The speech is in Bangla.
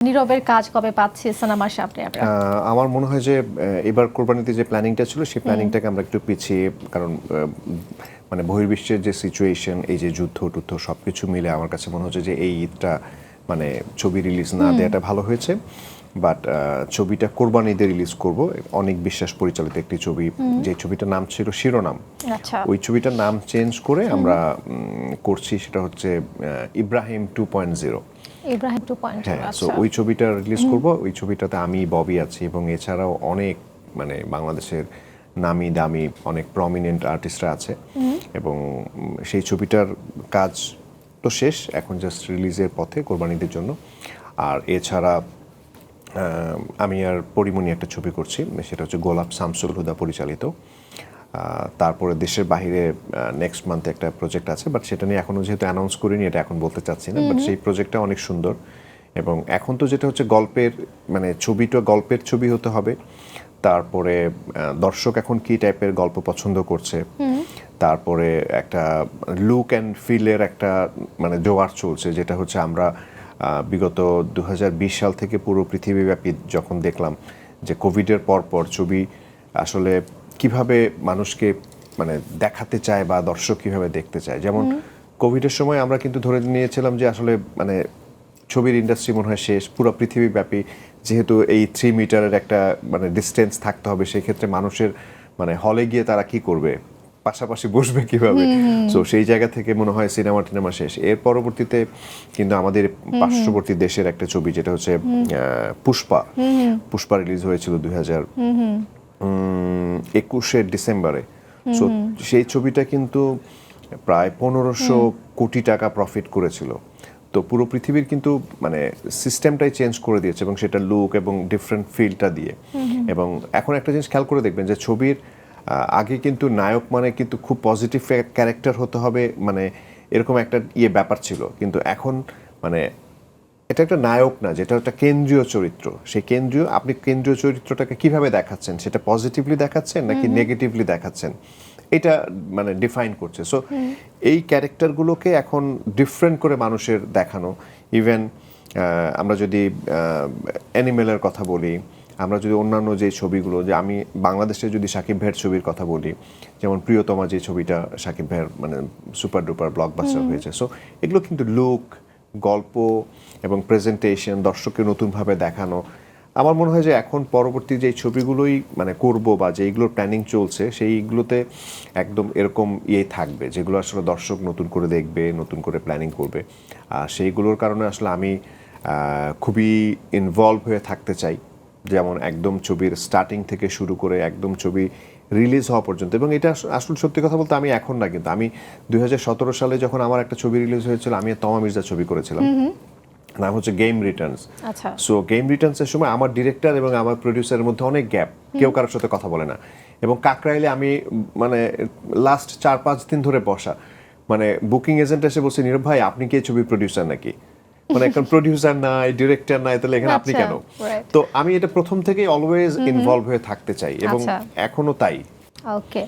নীরবের কাজ কবে পাচ্ছি সিনেমার সামনে আমরা? আমার মনে হয় যে এবার কোরবানিতে যে প্ল্যানিংটা ছিল সেই প্ল্যানিংটাকে আমরা একটু পিছিয়ে, কারণ মানে বহির্বিশ্বের যে সিচুয়েশন, এই যে যুদ্ধ টুদ্ধ সবকিছু মিলে আমার কাছে মনে হচ্ছে যে এই ঈদটা মানে ছবি রিলিজ না দেওয়াটা ভালো হয়েছে। বাট ছবিটা কোরবানি ঈদে রিলিজ করব, অনেক বিশ্বাস পরিচালিত একটি ছবি, যে ছবিটার নাম ছিল শিরোনাম। আচ্ছা, ওই ছবিটার নাম চেঞ্জ করে আমরা করছি, সেটা হচ্ছে ইব্রাহিম 2.0। ইব্রাহিম 2.0। হ্যাঁ, সো আচ্ছা, ওই ছবিটা রিলিজ করব। ওই ছবিটাতে আমি ববি আছি এবং এছাড়াও অনেক মানে বাংলাদেশের নামি দামি অনেক প্রমিনেন্ট আর্টিস্টরা আছে এবং সেই ছবিটার কাজ তো শেষ, এখন জাস্ট রিলিজের পথে কোরবানিদের জন্য। আর এছাড়া আমি আর পরিমণি একটা ছবি করছি, সেটা হচ্ছে গোলাপ শামসুল হুদা পরিচালিত। তারপরে দেশের বাইরে নেক্সট মান্থে একটা প্রজেক্ট আছে, বাট সেটা নিয়ে এখনও যেহেতু অ্যানাউন্স করিনি, এটা এখন বলতে চাচ্ছি না। বাট সেই প্রজেক্টটা অনেক সুন্দর এবং এখন তো যেটা হচ্ছে গল্পের মানে ছবিটা গল্পের ছবি হতে হবে। তারপরে দর্শক এখন কি টাইপের গল্প পছন্দ করছে, তারপরে একটা লুক অ্যান্ড ফিলের একটা মানে জোয়ার চলছে, যেটা হচ্ছে আমরা বিগত 2020 সাল থেকে পুরো পৃথিবীব্যাপী যখন দেখলাম যে কোভিডের পর ছবি আসলে কিভাবে মানুষকে মানে দেখাতে চায় বা দর্শক কিভাবে দেখতে চায়। যেমন কোভিডের সময় আমরা কিন্তু ধরে নিয়েছিলাম যে আসলে মানে ছবির ইন্ডাস্ট্রি মনে হয় শেষ পুরো পৃথিবীব্যাপী, যেহেতু এই 3 মিটারের একটা মানে ডিস্টেন্স থাকতে হবে, সেই ক্ষেত্রে মানুষের মানে হলে গিয়ে তারা কি করবে, পাশাপাশি বসবে কিভাবে। সো সেই জায়গা থেকে মনে হয় সিনেমা শেষ। এর পরবর্তীতে কিন্তু আমাদের পার্শ্ববর্তী দেশের একটা ছবি, যেটা হচ্ছে পুষ্পা রিলিজ হয়েছিল 2021 ডিসেম্বরে। সো সেই ছবিটা কিন্তু প্রায় 1500 কোটি টাকা প্রফিট করেছিল। তো পুরো পৃথিবীর কিন্তু মানে সিস্টেমটাই চেঞ্জ করে দিয়েছে এবং সেটা লুক এবং ডিফারেন্ট ফিলটা দিয়ে। এবং এখন একটা জিনিস খেয়াল করে দেখবেন যে ছবির আগে কিন্তু নায়ক মানে কিন্তু খুব পজিটিভ ক্যারেক্টার হতে হবে, মানে এরকম একটা ব্যাপার ছিল। কিন্তু এখন মানে এটা একটা নায়ক না, যেটা একটা কেন্দ্রীয় চরিত্র। সেই আপনি কেন্দ্রীয় চরিত্রটাকে কিভাবে দেখাচ্ছেন, সেটা পজিটিভলি দেখাচ্ছেন নাকি নেগেটিভলি দেখাচ্ছেন, এটা মানে ডিফাইন করছে। সো এই ক্যারেক্টারগুলোকে এখন ডিফারেন্ট করে মানুষের দেখানো। ইভেন আমরা যদি অ্যানিমেলের কথা বলি, আমরা যদি অন্যান্য যে ছবিগুলো, যে আমি বাংলাদেশে যদি শাকিব ভাইয়ের ছবির কথা বলি, যেমন প্রিয়তমা, যে ছবিটা শাকিব ভাইয়ের মানে সুপার ডুপার ব্লকবাস্টার হয়েছে। সো এগুলো কিন্তু লুক, গল্প এবং প্রেজেন্টেশন, দর্শককে নতুনভাবে দেখানো। আমার মনে হয় যে এখন পরবর্তী যে ছবিগুলোই মানে করব বা যেইগুলোর প্ল্যানিং চলছে, সেইগুলোতে একদম এরকম থাকবে, যেগুলো আসলে দর্শক নতুন করে দেখবে, নতুন করে প্ল্যানিং করবে। আর সেইগুলোর কারণে আসলে আমি খুবই ইনভলভ হয়ে থাকতে চাই, যেমন একদম ছবির স্টার্টিং থেকে শুরু করে একদম ছবি রিলিজ হওয়া পর্যন্ত। এবং এটা আসলে সত্যি কথা বলতে আমি এখন না, কিন্তু আমি 2017 সালে যখন আমার একটা ছবি রিলিজ হয়েছিল, আমি তমা মির্জা ছবি করেছিলাম, নাম হচ্ছে গেম রিটার্নস। আচ্ছা, সো গেম রিটার্নসের সময় আমার ডিরেক্টর এবং আমার প্রডিউসারের মধ্যে অনেক গ্যাপ, কেউ কারোর সাথে কথা বলে না। এবং কাকরাইলে আমি মানে লাস্ট 4-5 দিন ধরে বসা, মানে বুকিং এজেন্ট এসে বলছে, নীরব ভাই আপনি কি এই ছবির প্রডিউসার নাকি? মানে এখন প্রডিউসার নাই, ডিরেক্টর নাই, তাহলে এখানে আপনি কেন? তো আমি এটা প্রথম থেকেই অলওয়েজ ইনভলভ হয়ে থাকতে চাই এবং এখনো তাই। ওকে।